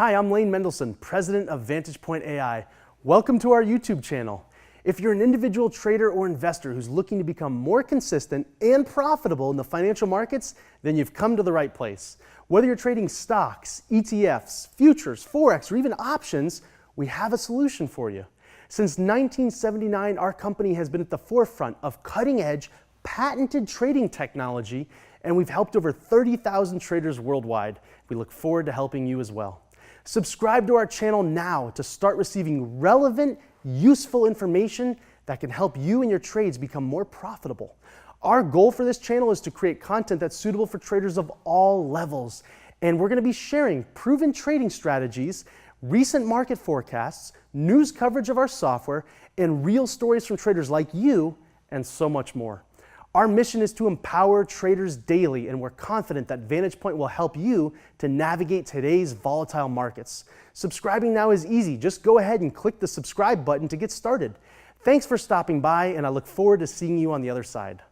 Hi, I'm Lane Mendelson, president of VantagePoint AI. Welcome to our YouTube channel. If you're an individual trader or investor who's looking to become more consistent and profitable in the financial markets, then you've come to the right place. Whether you're trading stocks, ETFs, futures, Forex, or even options, we have a solution for you. Since 1979, our company has been at the forefront of cutting-edge, patented trading technology, and we've helped over 30,000 traders worldwide. We look forward to helping you as well. Subscribe to our channel now to start receiving relevant, useful information that can help you and your trades become more profitable. Our goal for this channel is to create content that's suitable for traders of all levels. And we're going to be sharing proven trading strategies, recent market forecasts, news coverage of our software, and real stories from traders like you, and so much more. Our mission is to empower traders daily, and we're confident that VantagePoint will help you to navigate today's volatile markets. Subscribing now is easy. Just go ahead and click the subscribe button to get started. Thanks for stopping by, and I look forward to seeing you on the other side.